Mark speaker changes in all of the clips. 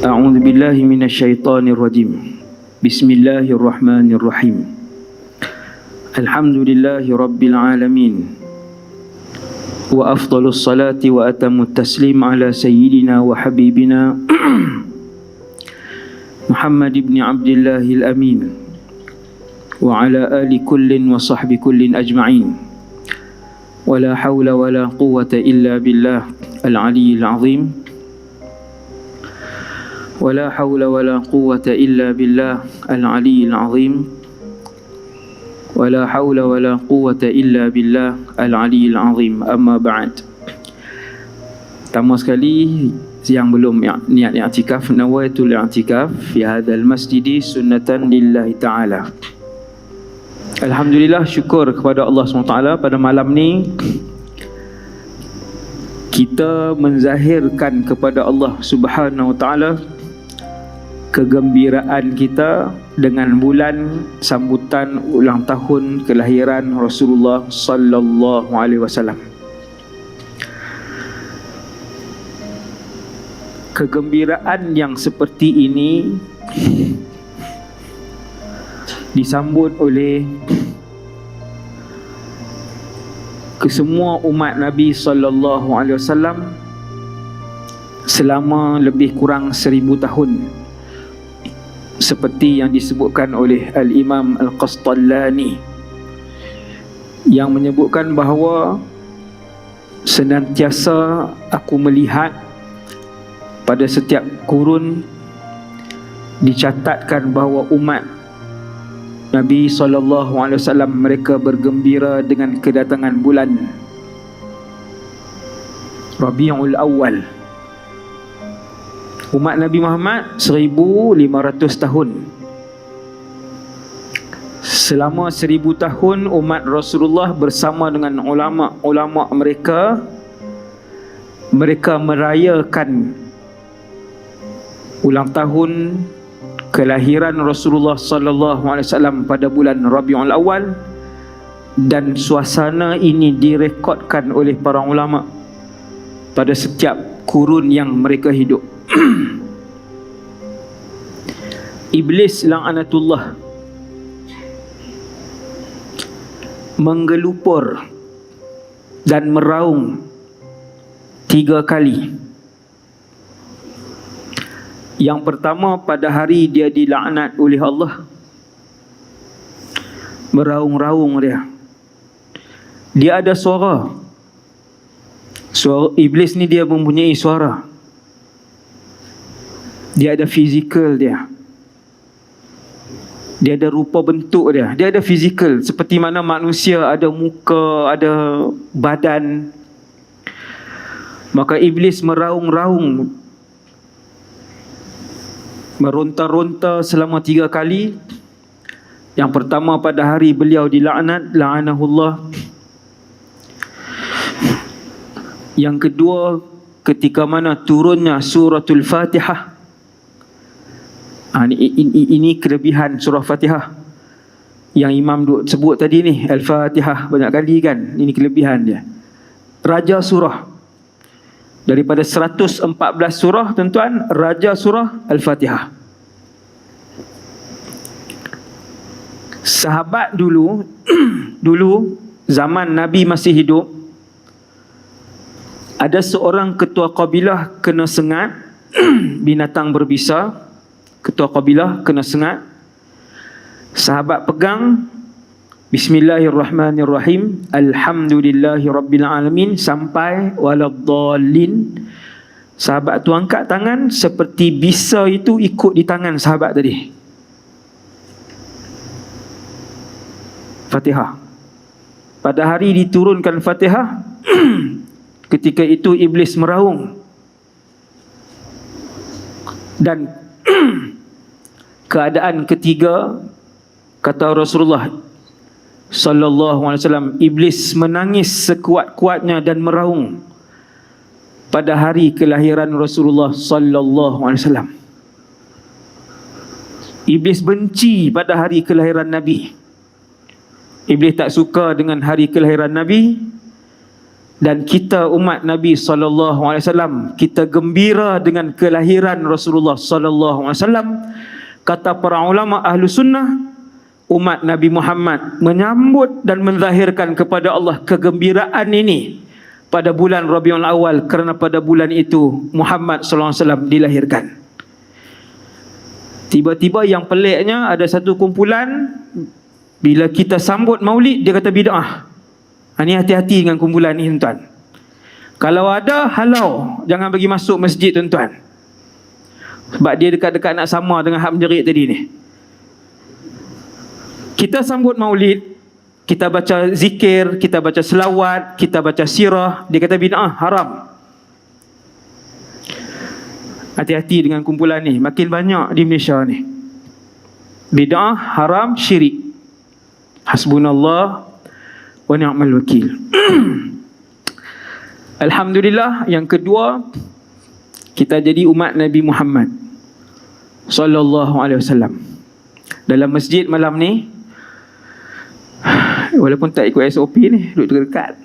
Speaker 1: A'udzu billahi minasyaitonir rajim. Bismillahirrahmanirrahim. Alhamdulillahi rabbil alamin. Wa afdalus salati wa atammut taslim ala sayyidina wa habibina Muhammad ibn Abdillahil amin wa ala ali kullin wa sahbi kullin ajma'in. Wa la hawla wa la quwwata illa billah al-aliyyil azim. ولا حول ولا قوة إلا بالله العلي العظيم ولا حول ولا قوة إلا بالله العلي العظيم أما بعد. Pertama sekali, yang belum niat i'tikaf, nawaitul i'tikaf fi hadzal masjid sunnatan lillahi ta'ala. Alhamdulillah, syukur kepada Allah SWT pada malam ni kita menzahirkan kepada Allah Subhanahu wa ta'ala kegembiraan kita dengan bulan sambutan ulang tahun kelahiran Rasulullah sallallahu alaihi wasallam. Kegembiraan yang seperti ini disambut oleh kesemua umat Nabi sallallahu alaihi wasallam selama lebih kurang 1000 tahun. Seperti yang disebutkan oleh Al-Imam Al-Qastallani, yang menyebutkan bahawa senantiasa aku melihat pada setiap kurun dicatatkan bahawa umat Nabi SAW mereka bergembira dengan kedatangan bulan Rabiul Awal. Umat Nabi Muhammad 1500 tahun. Selama 1000 tahun umat Rasulullah bersama dengan ulama-ulama mereka merayakan ulang tahun kelahiran Rasulullah sallallahu alaihi wasallam pada bulan Rabiul Awal, dan suasana ini direkodkan oleh para ulama pada setiap kurun yang mereka hidup. Iblis la'anatullah menggelupur dan meraung 3 kali. Yang pertama, pada hari dia dilaknat oleh Allah, meraung-raung dia. Dia ada suara. Suara iblis ni, dia mempunyai suara. Dia ada fizikal dia. Dia ada rupa bentuk dia. Dia ada fizikal. Seperti mana manusia ada muka, ada badan. Maka iblis meraung-raung, meronta-ronta selama 3 kali. Yang pertama pada hari beliau dilaknat, la'anahullah. Yang kedua ketika mana turunnya suratul Fatihah. Ini kelebihan surah Fatihah yang Imam sebut tadi ni, Al-Fatihah banyak kali kan. Ini kelebihan dia. Raja surah. Daripada 114 surah, tuan-tuan, raja surah Al-Fatihah. Sahabat dulu zaman Nabi masih hidup, ada seorang ketua kabilah kena sengat binatang berbisa. Ketua kabilah kena sengat. Sahabat pegang Bismillahirrahmanirrahim, Alhamdulillahi Rabbil Alamin sampai waladdallin. Sahabat tu angkat tangan, seperti bisa itu ikut di tangan sahabat tadi. Fatihah. Pada hari diturunkan Fatihah, ketika itu iblis meraung. Dan keadaan ketiga, kata Rasulullah sallallahu alaihi wasallam, iblis menangis sekuat-kuatnya dan meraung pada hari kelahiran Rasulullah sallallahu alaihi wasallam. Iblis benci pada hari kelahiran Nabi. Iblis tak suka dengan hari kelahiran Nabi, dan kita umat Nabi SAW, kita gembira dengan kelahiran Rasulullah SAW. Kata para ulama ahlu sunnah, umat Nabi Muhammad menyambut dan menzahirkan kepada Allah kegembiraan ini pada bulan Rabiul Awal, kerana pada bulan itu Muhammad SAW dilahirkan. Tiba-tiba yang peliknya, ada satu kumpulan, bila kita sambut maulid, dia kata bid'ah. Ini hati-hati dengan kumpulan ni, tuan-tuan. Kalau ada, halau, jangan bagi masuk masjid, tuan-tuan. Sebab dia dekat-dekat nak sama dengan hak menjerit tadi ni. Kita sambut maulid, kita baca zikir, kita baca selawat, kita baca sirah, dia kata bid'ah, haram. Hati-hati dengan kumpulan ni, makin banyak di Malaysia ni. Bid'ah, haram, syirik. Hasbunallah wa ni'mal wakil. Alhamdulillah, yang kedua, kita jadi umat Nabi Muhammad sallallahu alaihi wasallam. Dalam masjid malam ni, walaupun tak ikut SOP ni, duduk dekat.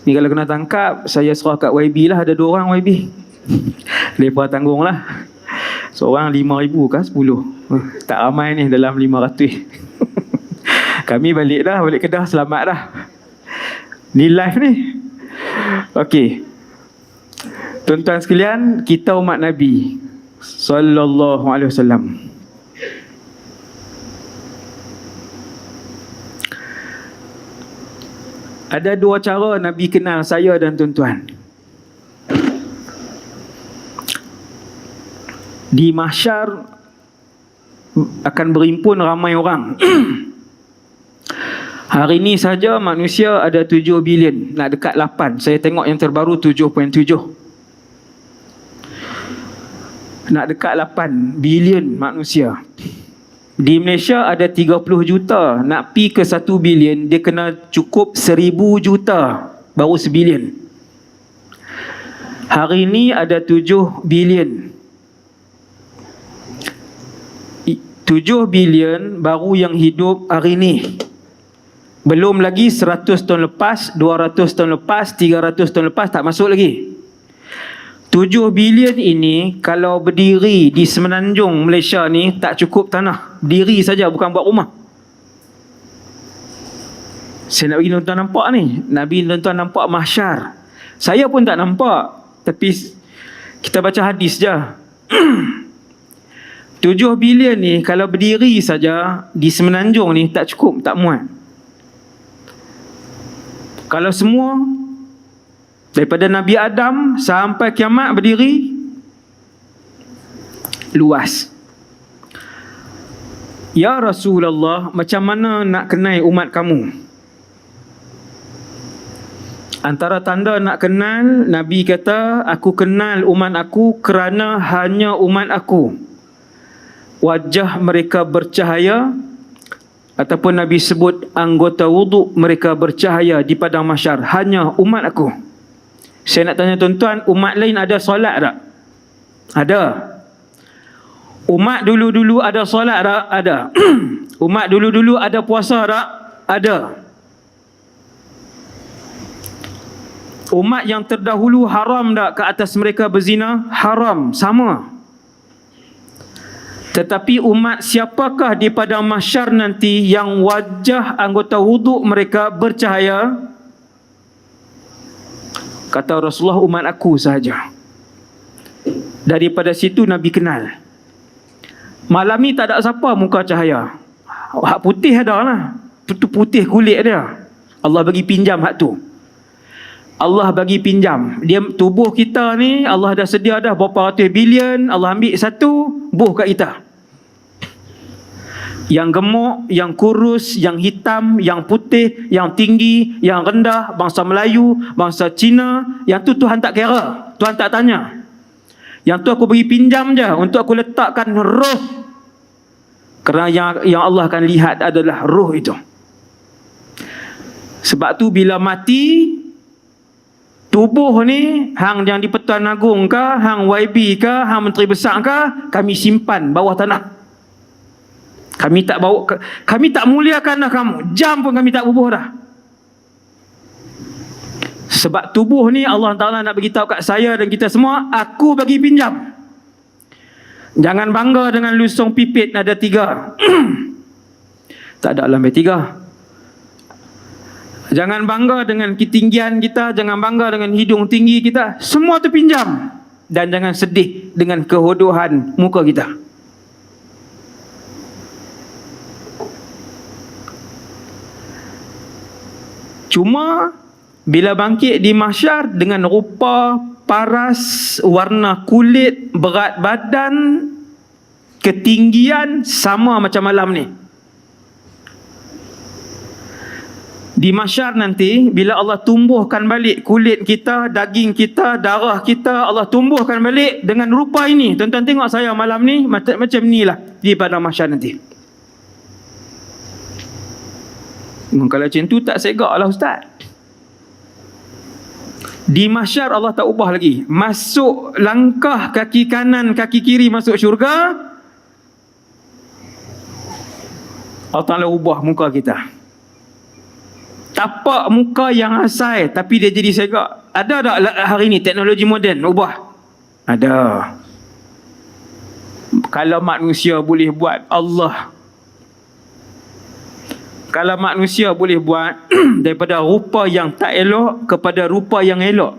Speaker 1: Ni kalau kena tangkap, saya serah kat YB lah, ada 2 orang YB. Mereka tanggung lah. Seorang 5,000 kah 10? Tak ramai ni dalam 500. Kami balik dah, balik Kedah, selamat dah. Ni live ni. Okey. Tuan-tuan sekalian, kita umat Nabi sallallahu alaihi wasallam. Ada 2 cara Nabi kenal saya dan tuan-tuan. Di mahsyar akan berimpun ramai orang. Hari ini saja manusia ada 7 bilion, nak dekat 8. Saya tengok yang terbaru 7.7. Nak dekat 8 bilion manusia. Di Malaysia ada 30 juta. Nak pi ke 1 bilion, dia kena cukup 1000 juta baru sebilion. Hari ini ada 7 bilion. 7 bilion baru yang hidup hari ini. Belum lagi 100 tahun lepas, 200 tahun lepas, 300 tahun lepas, tak masuk lagi. 7 bilion ini kalau berdiri di semenanjung Malaysia ni tak cukup tanah. Berdiri saja, bukan buat rumah. Saya nak bagi tuan-tuan nampak ni. Nabi tuan-tuan nampak mahsyar. Saya pun tak nampak, tapi kita baca hadis je. 7 bilion ni kalau berdiri saja di semenanjung ni tak cukup, tak muat. Kalau semua daripada Nabi Adam sampai kiamat berdiri, luas. Ya Rasulullah, macam mana nak kenal umat kamu? Antara tanda nak kenal, Nabi kata, aku kenal umat aku kerana hanya umat aku wajah mereka bercahaya, ataupun Nabi sebut anggota wuduk mereka bercahaya di padang mahsyar, hanya umat aku. Saya nak tanya tuan-tuan, umat lain ada solat tak? Ada. Umat dulu-dulu ada solat tak? Ada. Umat dulu-dulu ada puasa tak? Ada. Umat yang terdahulu haram tak ke atas mereka berzina? Haram, sama. Tetapi umat siapakah di padang mahsyar nanti yang wajah anggota wuduk mereka bercahaya? Kata Rasulullah, umat aku sahaja. Daripada situ Nabi kenal. Malam ni tak ada siapa muka cahaya. Hak putih ada lah. Itu putih kulit dia. Allah bagi pinjam hak tu. Allah bagi pinjam. Dia tubuh kita ni, Allah dah sedia dah berapa ratus bilion. Allah ambil satu, buh kat kita. Yang gemuk, yang kurus, yang hitam, yang putih, yang tinggi, yang rendah, bangsa Melayu, bangsa Cina, yang tu Tuhan tak kira, Tuhan tak tanya. Yang tu aku bagi pinjam je untuk aku letakkan roh. Kerana yang Allah akan lihat adalah roh itu. Sebab tu bila mati, tubuh ni, hang yang di Pertuan Agong ke, hang YB ke, hang Menteri Besar ke, kami simpan bawah tanah. Kami tak bawa, kami tak muliakan dah kamu. Jam pun kami tak bubuh dah. Sebab tubuh ni Allah Ta'ala nak beritahu kat saya dan kita semua, aku bagi pinjam. Jangan bangga dengan lusung pipit ada 3. Tak ada lebih 3. Jangan bangga dengan ketinggian kita, jangan bangga dengan hidung tinggi kita. Semua tu pinjam. Dan jangan sedih dengan kehodohan muka kita. Cuma bila bangkit di mahsyar dengan rupa, paras, warna kulit, berat badan, ketinggian sama macam malam ni. Di mahsyar nanti, bila Allah tumbuhkan balik kulit kita, daging kita, darah kita, Allah tumbuhkan balik dengan rupa ini. Tuan-tuan tengok saya malam ni, macam ni lah di padang mahsyar nanti. Kalau macam tu tak segak lah Ustaz. Di mahsyar Allah tak ubah lagi. Masuk langkah kaki kanan, kaki kiri masuk syurga, Allah Ta'ala ubah muka kita. Tapak muka yang asal tapi dia jadi segak. Ada tak hari ni teknologi moden ubah? Ada. Kalau manusia boleh buat, Allah. Kalau manusia boleh buat daripada rupa yang tak elok kepada rupa yang elok.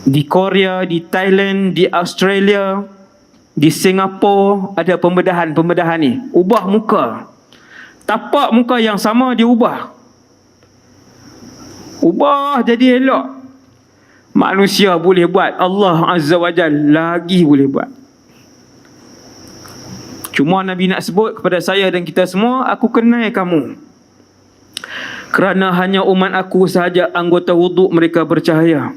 Speaker 1: Di Korea, di Thailand, di Australia, di Singapura ada pembedahan ni. Ubah muka. Tapak muka yang sama dia ubah. Ubah jadi elok. Manusia boleh buat, Allah Azza wa Jalla lagi boleh buat. Cuma Nabi nak sebut kepada saya dan kita semua, aku kenal kamu. Kerana hanya umat aku sahaja anggota wuduk mereka bercahaya.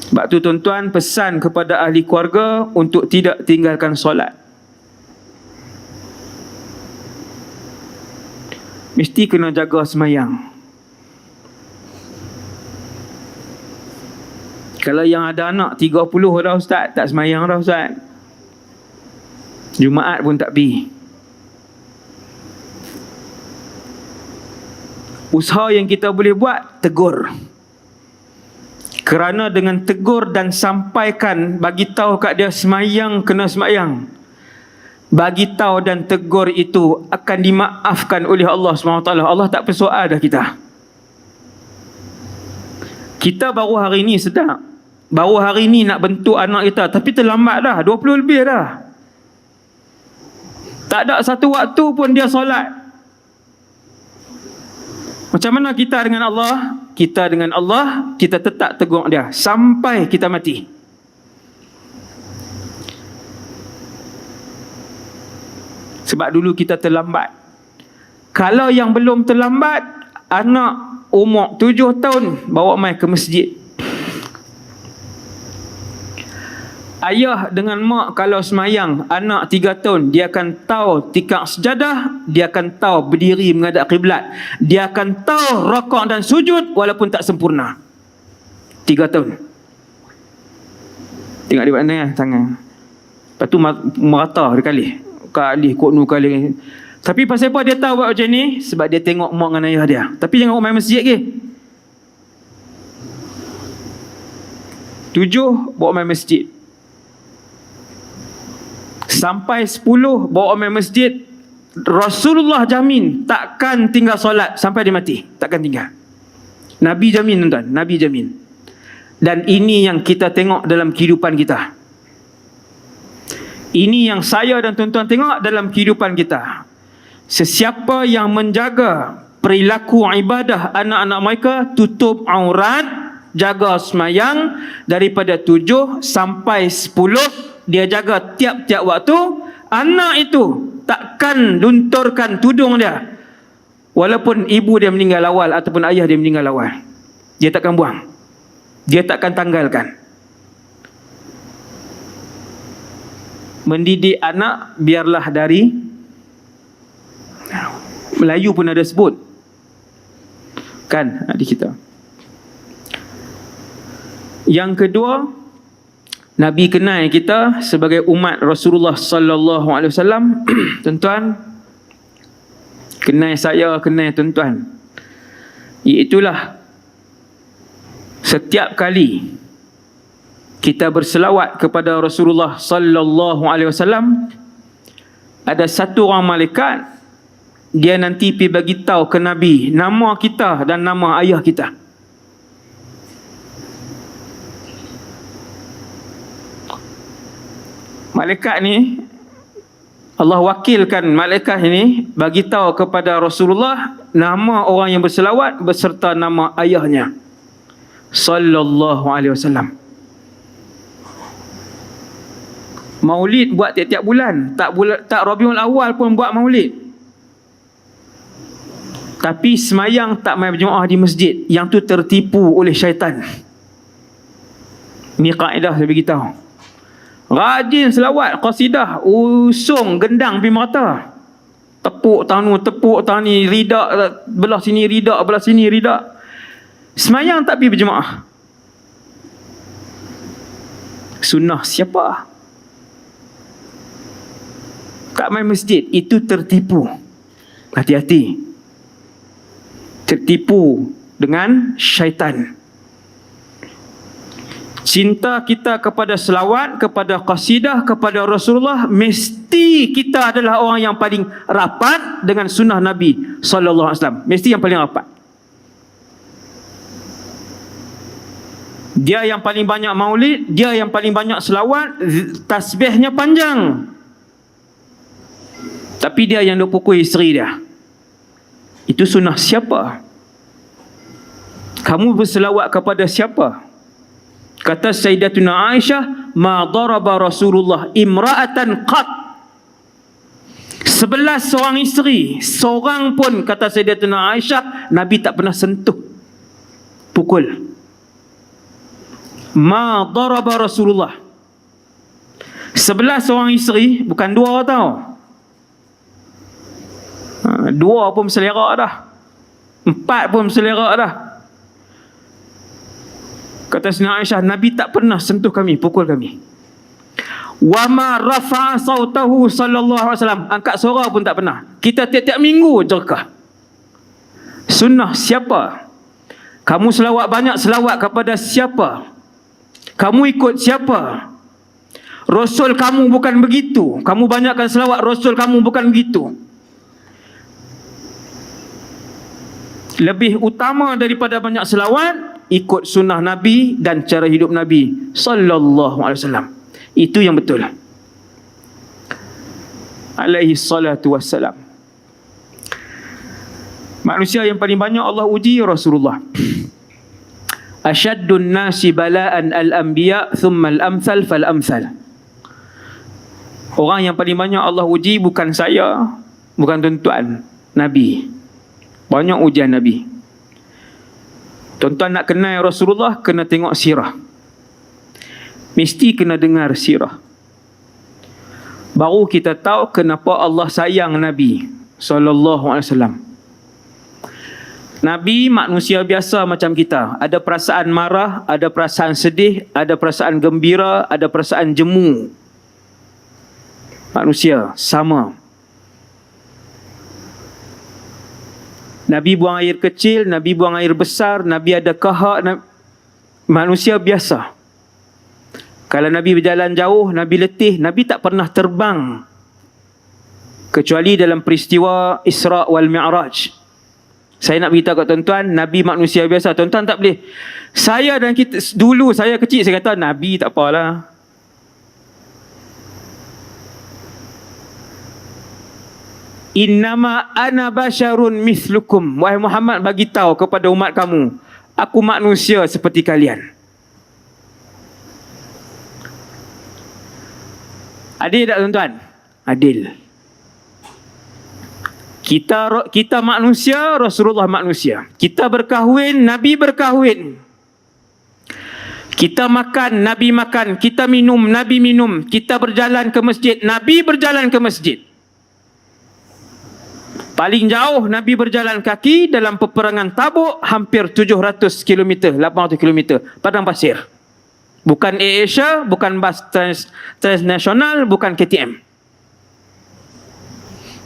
Speaker 1: Sebab tu tuan-tuan, pesan kepada ahli keluarga untuk tidak tinggalkan solat. Mesti kena jaga semayang. Kalau yang ada anak 30 dah Ustaz, tak semayang dah Ustaz. Jumaat pun tak pergi. Usaha yang kita boleh buat, tegur. Kerana dengan tegur dan sampaikan, bagi tahu kat dia semayang kena semayang. Bagi tahu dan tegur itu akan dimaafkan oleh Allah SWT. Allah tak persoal dah kita. Kita baru hari ni sedar. Baru hari ni nak bentuk anak kita, tapi terlambat dah, 20 lebih dah. Tak ada satu waktu pun dia solat. Macam mana kita dengan Allah? Kita dengan Allah, kita tetap tegur dia sampai kita mati. Sebab dulu kita terlambat. Kalau yang belum terlambat, anak umur 7 tahun bawa mai ke masjid. Ayah dengan mak kalau semayang, anak 3 tahun, dia akan tahu tikar sejadah, dia akan tahu berdiri menghadap kiblat, dia akan tahu rakaat dan sujud walaupun tak sempurna. 3 tahun. Tengok di mana tangan. Lepas tu merata kali. Kali kok nu kali. Tapi pasal apa dia tahu buat macam ni? Sebab dia tengok mak dengan ayah dia. Tapi jangan main masjid ke. 7 bawa main masjid. Sampai 10 bawa main masjid. Rasulullah jamin takkan tinggal solat sampai dia mati. Takkan tinggal. Nabi jamin tuan-tuan. Nabi jamin. Dan ini yang kita tengok dalam kehidupan kita. Ini yang saya dan tuan-tuan tengok dalam kehidupan kita. Sesiapa yang menjaga perilaku ibadah anak-anak mereka, tutup aurat, jaga semayang daripada 7 sampai 10, dia jaga tiap-tiap waktu, anak itu takkan lunturkan tudung dia walaupun ibu dia meninggal awal ataupun ayah dia meninggal awal. Dia takkan buang. Dia takkan tanggalkan. Mendidik anak biarlah dari Melayu pun ada sebut kan adik kita. Yang kedua, Nabi kenal kita sebagai umat Rasulullah sallallahu alaihi wasallam. Tuan-tuan, kenal saya, kenal tuan-tuan. Iaitulah setiap kali kita berselawat kepada Rasulullah sallallahu alaihi wasallam, ada satu orang malaikat, dia nanti pergi bagi tahu ke Nabi nama kita dan nama ayah kita. Malaikat ni, Allah wakilkan malaikat ini bagi tahu kepada Rasulullah nama orang yang berselawat beserta nama ayahnya sallallahu alaihi wasallam. Maulid buat tiap-tiap bulan, tak Rabiul Awal pun buat maulid. Tapi semayang tak main berjemaah di masjid, yang tu tertipu oleh syaitan. Ni kaedah saya beritahu. Rajin selawat, qasidah, usung gendang pergi merata. Tepuk tangan ni, ridak belah sini, ridak belah sini, ridak. Semayang tak pergi berjemaah. Sunnah siapa? Tak main masjid, itu tertipu. Hati-hati. Tertipu dengan syaitan. Cinta kita kepada selawat, kepada qasidah, kepada Rasulullah, mesti kita adalah orang yang paling rapat dengan sunnah Nabi sallallahu alaihi wasallam. Mesti yang paling rapat. Dia yang paling banyak maulid, dia yang paling banyak selawat, tasbihnya panjang. Tapi dia yang duk pukul isteri dia. Itu sunnah siapa? Kamu berselawat kepada siapa? Kata Sayyidatuna Aisyah, ma daraba Rasulullah imra'atan qat. 11 seorang isteri, seorang pun, kata Sayyidatuna Aisyah, Nabi tak pernah sentuh, pukul. Ma daraba Rasulullah. 11 seorang isteri, bukan 2 tau. 2 pun berselerak dah, 4 pun berselerak dah. Kata Sayyidatuna Aisyah, Nabi tak pernah sentuh kami, pukul kami. Wa ma rafa'a sautahu sallallahu alaihi wasallam, angkat suara pun tak pernah. Kita tiap-tiap minggu jerkah. Sunnah siapa? Kamu selawat banyak, selawat kepada siapa? Kamu ikut siapa? Rasul kamu bukan begitu. Kamu banyakkan selawat, Rasul kamu bukan begitu. Lebih utama daripada banyak selawat, ikut sunnah Nabi dan cara hidup Nabi sallallahu alaihi wasallam. Itu yang betul. Alaihi salatu wassalam. Manusia yang paling banyak Allah uji Rasulullah. Asyaddun nasi bala'an al-anbiya thumma al-amthal fal-amthal. Orang yang paling banyak Allah uji bukan saya, bukan tuan-tuan, Nabi. Banyak ujian Nabi. Tuan-tuan nak kenal Rasulullah, kena tengok sirah. Mesti kena dengar sirah. Baru kita tahu kenapa Allah sayang Nabi sallallahu alaihi wasallam. Nabi manusia biasa macam kita. Ada perasaan marah, ada perasaan sedih, ada perasaan gembira, ada perasaan jemu. Manusia sama. Nabi buang air kecil, Nabi buang air besar, Nabi ada kahak. Manusia biasa. Kalau Nabi berjalan jauh, Nabi letih, Nabi tak pernah terbang. Kecuali dalam peristiwa Isra' wal Mi'raj. Saya nak beritahu kat tuan-tuan, Nabi manusia biasa. Tuan-tuan tak boleh. Saya dan kita, dulu saya kecil, saya kata Nabi tak apalah. Innama ana basyarun mislukum. Wahai Muhammad, bagi tahu kepada umat kamu, aku manusia seperti kalian. Adil tak tuan-tuan? Adil. Kita manusia, Rasulullah manusia. Kita berkahwin, Nabi berkahwin. Kita makan, Nabi makan. Kita minum, Nabi minum. Kita berjalan ke masjid, Nabi berjalan ke masjid. Paling jauh Nabi berjalan kaki dalam peperangan Tabuk hampir 700 km, 800 km padang pasir. Bukan AirAsia, bukan bas transnasional, bukan KTM.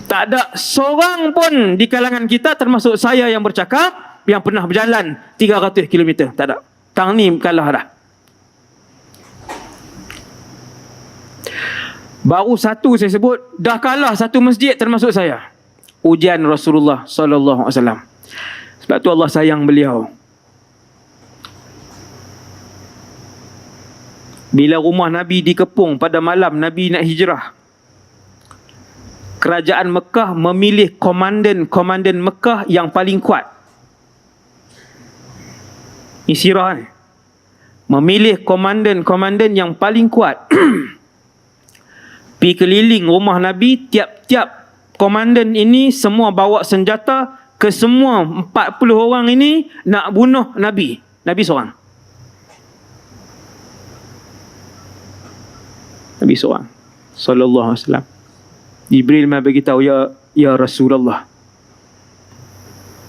Speaker 1: Tak ada seorang pun di kalangan kita, termasuk saya yang bercakap, yang pernah berjalan 300 km. Tak ada. Tang ni kalah dah. Baru satu saya sebut, dah kalah satu masjid termasuk saya. Ujian Rasulullah sallallahu alaihi wasallam. Sebab tu Allah sayang beliau. Bila rumah Nabi dikepung pada malam Nabi nak hijrah, kerajaan Mekah memilih komandan Mekah yang paling kuat. Ini sirah ni. Memilih komandan yang paling kuat. Pergi keliling rumah Nabi, tiap-tiap komandan ini semua bawa senjata, ke semua 40 orang ini nak bunuh Nabi. Nabi seorang. Nabi seorang sallallahu alaihi wasallam. Jibril mai beritahu, ya Rasulullah,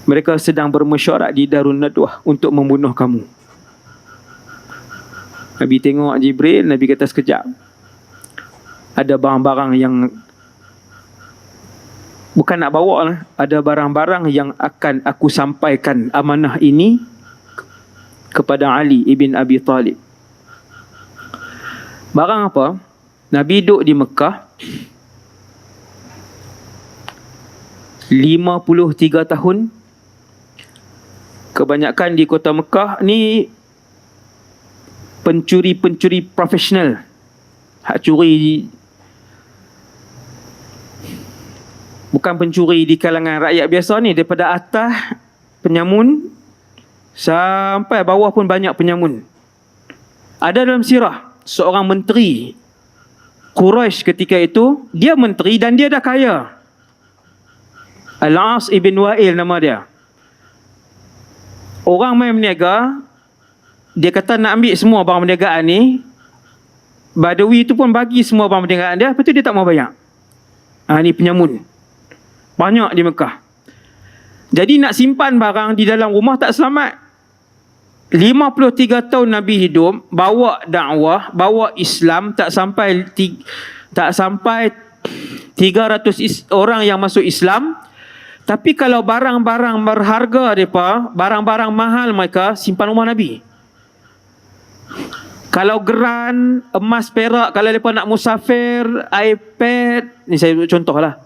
Speaker 1: mereka sedang bermesyuarat di Darun Nadwah untuk membunuh kamu. Nabi tengok Jibril, Nabi kata sekejap. Ada barang-barang yang bukan nak bawa lah. Ada barang-barang yang akan aku sampaikan amanah ini kepada Ali ibn Abi Talib. Barang apa? Nabi duduk di Mekah 53 tahun. Kebanyakan di kota Mekah ni pencuri-pencuri profesional. Hak curi, bukan pencuri di kalangan rakyat biasa ni, daripada atas penyamun sampai bawah pun banyak penyamun. Ada dalam sirah seorang menteri Quraisy ketika itu, dia menteri dan dia dah kaya. Al-As ibn Wa'il nama dia. Orang main berniaga, dia kata nak ambil semua barang perniagaan ni. Badawi tu pun bagi semua barang perniagaan dia, lepas tu dia tak mau bayar. Ni penyamun banyak di Mekah. Jadi nak simpan barang di dalam rumah tak selamat. 53 tahun Nabi hidup, bawa dakwah, bawa Islam, tak sampai 300 orang yang masuk Islam. Tapi kalau barang-barang berharga mereka, barang-barang mahal mereka simpan rumah Nabi. Kalau geran, emas, perak, kalau mereka nak musafir, iPad, ni saya contohlah.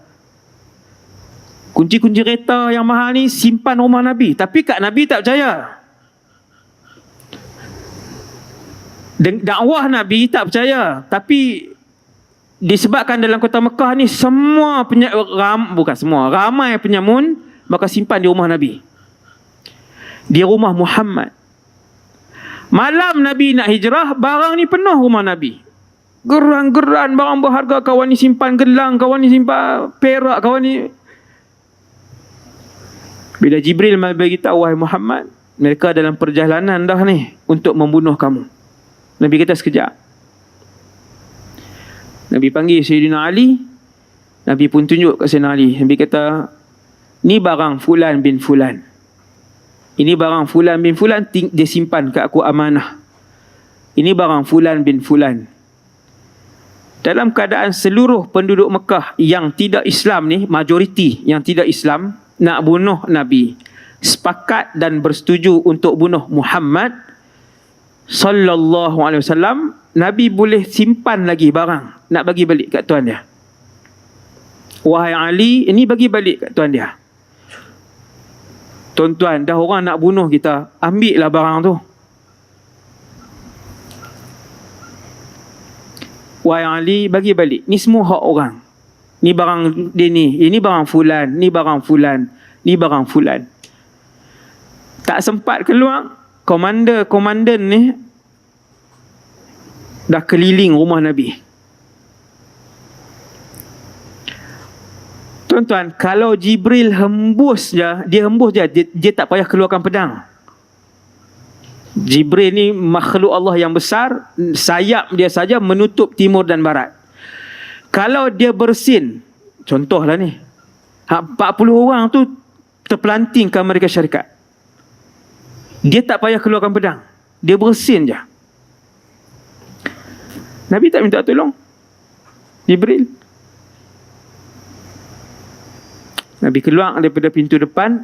Speaker 1: Kunci-kunci kereta yang mahal ni simpan rumah Nabi. Tapi kat Nabi tak percaya. Dakwah Nabi tak percaya. Tapi disebabkan dalam kota Mekah ni semua ramai penyamun, maka simpan di rumah Nabi, di rumah Muhammad. Malam Nabi nak hijrah, barang ni penuh rumah Nabi. Geran-geran barang berharga, kawan ni simpan gelang, kawan ni simpan perak, kawan ni. Bila Jibril beritahu, wahai Muhammad, mereka dalam perjalanan dah ni untuk membunuh kamu. Nabi kata sekejap. Nabi panggil Sayyidina Ali. Nabi pun tunjuk kat Sayyidina Ali. Nabi kata, ni barang Fulan bin Fulan. Ini barang Fulan bin Fulan, dia simpan kat aku amanah. Ini barang Fulan bin Fulan. Dalam keadaan seluruh penduduk Mekah yang tidak Islam ni, majoriti yang tidak Islam, nak bunuh Nabi, sepakat dan bersetuju untuk bunuh Muhammad sallallahu alaihi wasallam, Nabi boleh simpan lagi barang, nak bagi balik kat tuan dia. Wahai Ali, ini bagi balik kat tuan dia. Tuan-tuan, dah orang nak bunuh kita, ambil lah barang tu. Wahai Ali, bagi balik. Ni semua hak orang. Ni barang dia ni. Ini barang Fulan. Ni barang Fulan. Ni barang Fulan. Tak sempat keluar. Komandan ni dah keliling rumah Nabi. Tuan-tuan, kalau Jibril hembus je, dia tak payah keluarkan pedang. Jibril ni makhluk Allah yang besar, sayap dia saja menutup timur dan barat. Kalau dia bersin, contohlah ni, 40 orang tu terpelanting ke Amerika Syarikat, dia tak payah keluarkan pedang, dia bersin je. Nabi tak minta tolong Jibril. Nabi keluar daripada pintu depan.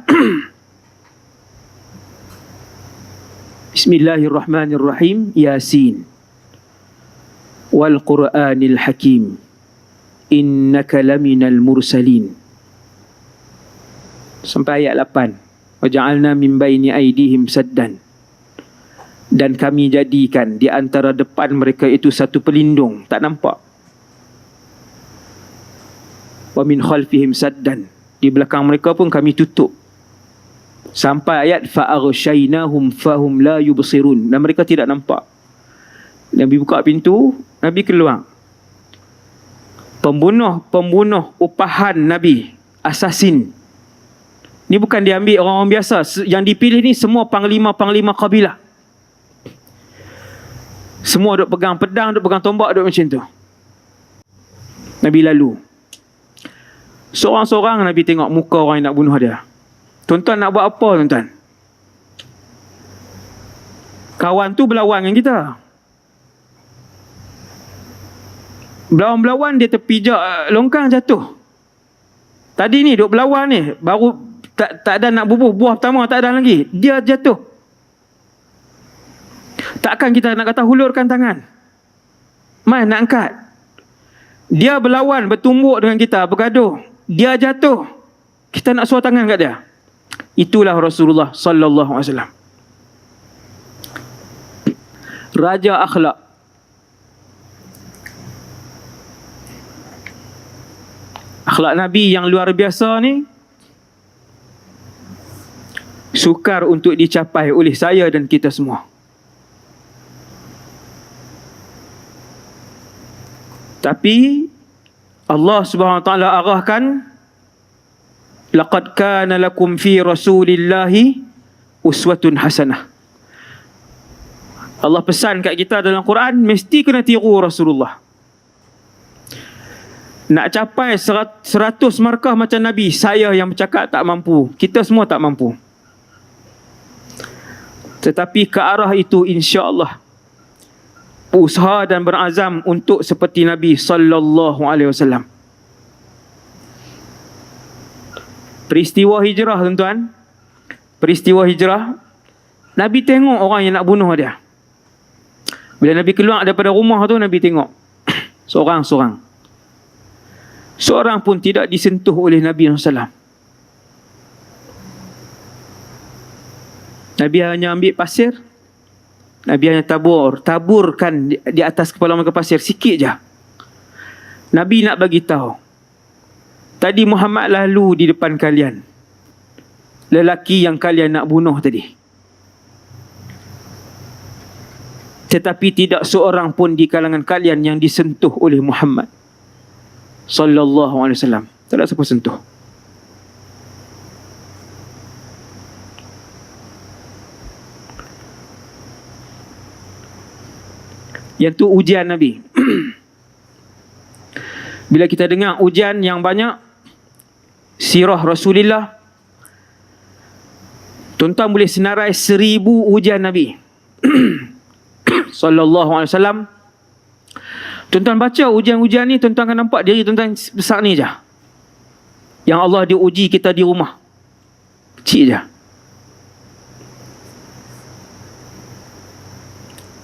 Speaker 1: Bismillahirrahmanirrahim. Yasin. Wal Qur'anil Hakim. Innaka laminal mursalin. Sampai ayat 8. Waja'alna min baini aydihim saddan. Dan kami jadikan di antara depan mereka itu satu pelindung, tak nampak. Wa min khalfihim saddan. Di belakang mereka pun kami tutup. Sampai ayat fa'aghshaynahum fahum la yubsirun. Dan mereka tidak nampak. Nabi buka pintu, Nabi keluar. Pembunuh upahan Nabi, assassin. Ni bukan diambil orang-orang biasa. Yang dipilih ni semua panglima-panglima kabilah. Semua duk pegang pedang, duk pegang tombak, duk macam tu. Nabi lalu. Seorang-seorang Nabi tengok muka orang yang nak bunuh dia. Tuan-tuan nak buat apa, tuan-tuan? Kawan tu berlawan dengan kita. Berlawan-berlawan dia terpijak longkang jatuh. Tadi ni duk berlawan ni, baru tak ada nak bubuh, buah pertama tak ada lagi, dia jatuh. Takkan kita nak kata hulurkan tangan? Mai nak angkat. Dia berlawan, bertumbuk dengan kita, bergaduh. Dia jatuh. Kita nak suar tangan kat dia. Itulah Rasulullah sallallahu alaihi wasallam. Raja akhlak. Akhlak Nabi yang luar biasa ni sukar untuk dicapai oleh saya dan kita semua. Tapi Allah Subhanahu wa taala arahkan, laqad kana lakum fi rasulillahi uswatun hasanah. Allah pesan kat kita dalam Quran, mesti kena tiru Rasulullah. Nak capai 100 markah macam Nabi, saya yang bercakap tak mampu. Kita semua tak mampu. Tetapi ke arah itu insya-Allah usaha dan berazam untuk seperti Nabi sallallahu alaihi wasallam. Peristiwa hijrah, tuan-tuan. Peristiwa hijrah, Nabi tengok orang yang nak bunuh dia. Bila Nabi keluar daripada rumah tu, Nabi tengok seorang-seorang. Seorang pun tidak disentuh oleh Nabi SAW. Nabi hanya ambil pasir, Nabi hanya taburkan di atas kepala mereka pasir, sikit je. Nabi nak bagi tahu, tadi Muhammad lalu di depan kalian, lelaki yang kalian nak bunuh tadi. Tetapi tidak seorang pun di kalangan kalian yang disentuh oleh Muhammad sallallahu alaihi wasallam. Tak ada siapa sentuh. Yang tu ujian Nabi. Bila kita dengar ujian yang banyak, sirah Rasulullah, tuan-tuan boleh senarai 1000 ujian Nabi sallallahu alaihi wasallam. Tuan-tuan baca ujian-ujian ni, tuan-tuan akan nampak diri tuan-tuan besar ni je. Yang Allah diuji kita di rumah. Kecil je.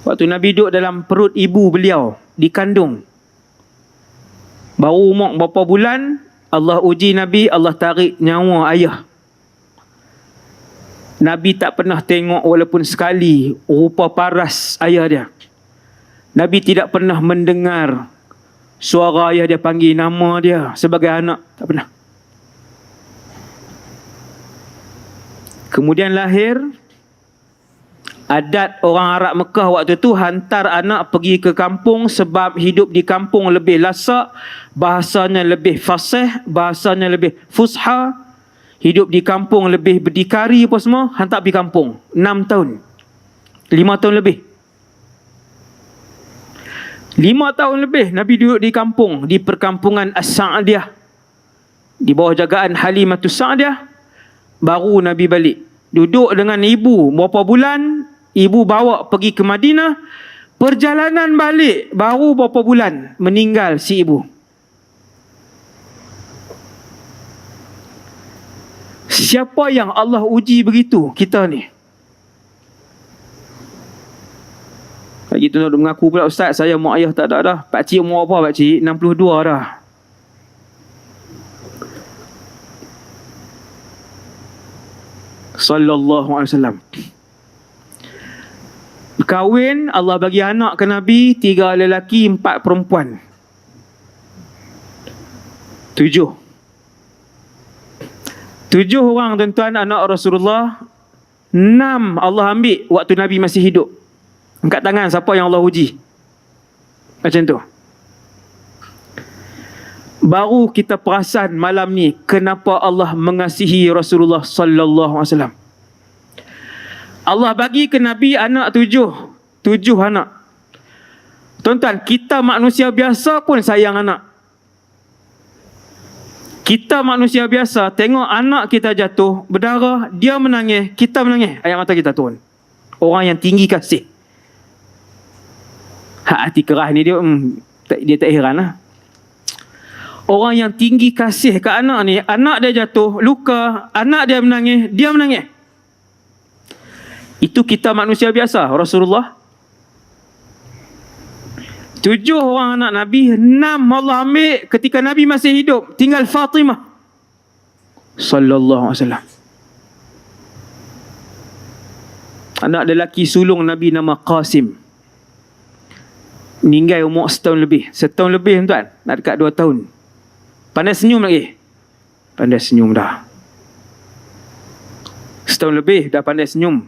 Speaker 1: Waktu Nabi duduk dalam perut ibu beliau, dikandung, baru umur berapa bulan, Allah uji Nabi, Allah tarik nyawa ayah. Nabi tak pernah tengok walaupun sekali rupa paras ayah dia. Nabi tidak pernah mendengar suara ayah dia panggil nama dia sebagai anak. Tak pernah. Kemudian lahir. Adat orang Arab Mekah waktu tu hantar anak pergi ke kampung sebab hidup di kampung lebih lasak, bahasanya lebih fasih, bahasanya lebih fusha. Hidup di kampung lebih berdikari apa semua, hantar pergi kampung. 6 tahun. 5 tahun lebih. 5 tahun lebih Nabi duduk di kampung, di perkampungan As-Sa'diyah, di bawah jagaan Halimatus Sa'diyah. Baru Nabi balik. Duduk dengan ibu berapa bulan, ibu bawa pergi ke Madinah. Perjalanan balik baru berapa bulan, meninggal si ibu. Siapa yang Allah uji begitu? Kita ni. Lagi tu nak mengaku pula, Ustaz saya mak ayah tak ada dah. Pakcik umur apa pakcik? 62 dah. Sallallahu alaihi wasallam. Kahwin, Allah bagi anak ke Nabi, 3 lelaki, 4 perempuan. 7 orang tuan-tuan anak Rasulullah. 6 Allah ambil waktu Nabi masih hidup. Angkat tangan siapa yang Allah uji. Macam tu. Baru kita perasan malam ni kenapa Allah mengasihi Rasulullah sallallahu alaihi wasallam. Allah bagi ke Nabi anak 7 anak. Tuan-tuan, kita manusia biasa pun sayang anak. Kita manusia biasa tengok anak kita jatuh berdarah, dia menangis, kita menangis, air mata kita turun. Orang yang tinggi kasih. Hati keras ni dia tak heran lah. Orang yang tinggi kasih ke anak ni, anak dia jatuh, luka, anak dia menangis, dia menangis. Itu kita manusia biasa. Rasulullah 7 orang anak Nabi, 6 Allah ambil ketika Nabi masih hidup. Tinggal Fatimah sallallahu alaihi wasallam. Anak lelaki sulung Nabi nama Qasim. Meninggal umur setahun lebih tuan. Nak dekat 2 tahun. Pandai senyum lagi. Pandai senyum dah. Setahun lebih dah pandai senyum.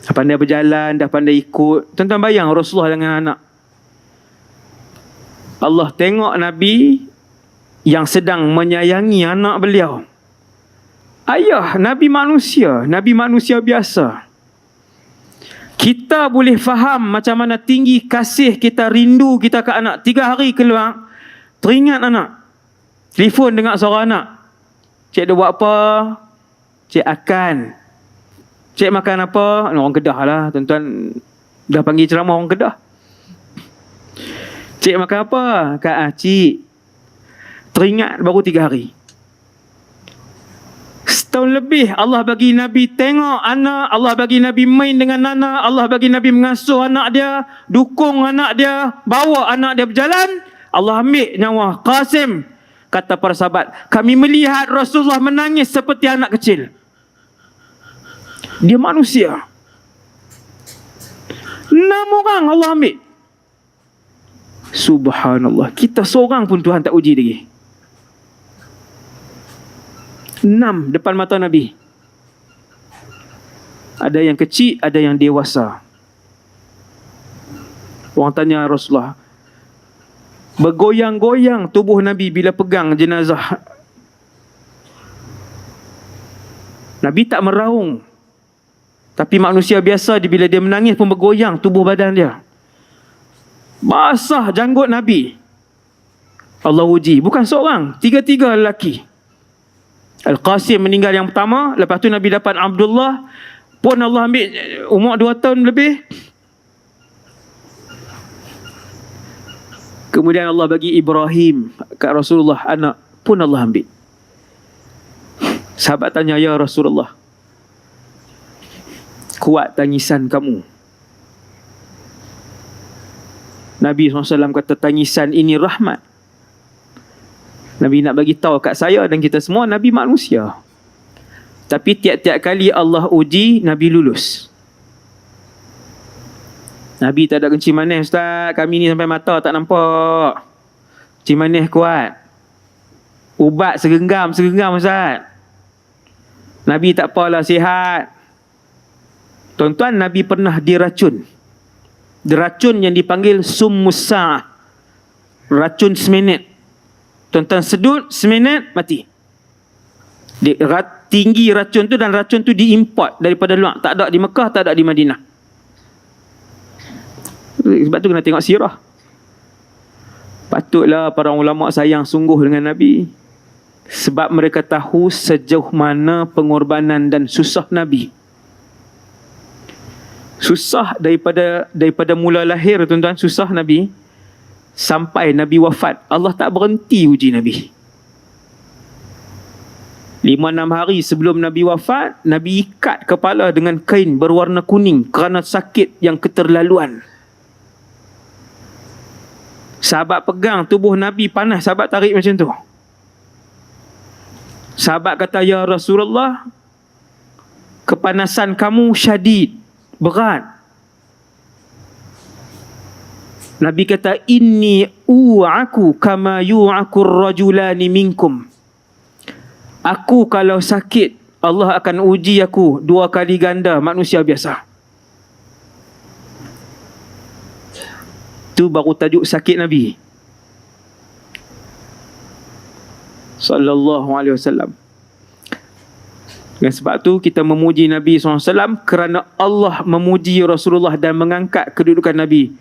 Speaker 1: Dah pandai berjalan, dah pandai ikut. Tuan-tuan bayang Rasulullah dengan anak. Allah tengok Nabi yang sedang menyayangi anak beliau. Ayah, Nabi manusia biasa. Kita boleh faham macam mana tinggi kasih kita, rindu kita ke anak. 3 hari keluar, teringat anak. Telefon dengar suara anak. Cik dia buat apa? Cik akan. Cik makan apa? Orang Kedah lah tuan-tuan. Dah panggil ceramah orang Kedah. Cik makan apa? Kak cik. Teringat baru 3 hari. Setahun lebih Allah bagi Nabi tengok anak. Allah bagi Nabi main dengan anak. Allah bagi Nabi mengasuh anak dia. Dukung anak dia. Bawa anak dia berjalan. Allah ambil nyawa Qasim. Kata para sahabat, kami melihat Rasulullah menangis seperti anak kecil. Dia manusia. 6 orang Allah ambil. Subhanallah. Kita seorang pun Tuhan tak uji lagi. 6 depan mata Nabi. Ada yang kecil, ada yang dewasa. Orang tanya Rasulullah, bergoyang-goyang tubuh Nabi bila pegang jenazah. Nabi tak meraung. Tapi manusia biasa bila dia menangis pun bergoyang tubuh badan dia. Basah janggut Nabi. Allah uji. Bukan seorang, 3 lelaki. Al-Qasim meninggal yang pertama. Lepas tu Nabi dapat Abdullah. Pun Allah ambil umur 2 tahun lebih. Kemudian Allah bagi Ibrahim kat Rasulullah anak. Pun Allah ambil. Sahabat tanya, ya Rasulullah, kuat tangisan kamu. Nabi SAW kata tangisan ini rahmat. Nabi nak bagi tahu kat saya dan kita semua, Nabi manusia. Tapi tiap-tiap kali Allah uji, Nabi lulus. Nabi tak ada kencing manis, Ustaz. Kami ni sampai mata tak nampak. Kencing manis kuat. Ubat segenggam Ustaz. Nabi tak apalah, sihat. Tuan-tuan, Nabi pernah diracun. Diracun yang dipanggil summusa. Racun seminit. Tuan-tuan sedut seminit, mati. Tinggi racun tu, dan racun tu diimport daripada luar. Tak ada di Mekah, tak ada di Madinah. Sebab tu kena tengok sirah. Patutlah para ulama sayang sungguh dengan Nabi. Sebab mereka tahu sejauh mana pengorbanan dan susah Nabi. Susah daripada mula lahir, tuan-tuan, susah Nabi. Sampai Nabi wafat, Allah tak berhenti uji Nabi. 5-6 hari sebelum Nabi wafat, Nabi ikat kepala dengan kain berwarna kuning kerana sakit yang keterlaluan. Sahabat pegang tubuh Nabi panas, sahabat tarik macam tu. Sahabat kata, ya Rasulullah, kepanasan kamu syadid, berat. Nabi kata, inni u'aku kama yu'akur rajulani minkum. Aku kalau sakit, Allah akan uji aku 2 kali ganda manusia biasa. Itu baru tajuk sakit Nabi sallallahu alaihi wasallam. Dan sebab tu kita memuji Nabi SAW kerana Allah memuji Rasulullah dan mengangkat kedudukan Nabi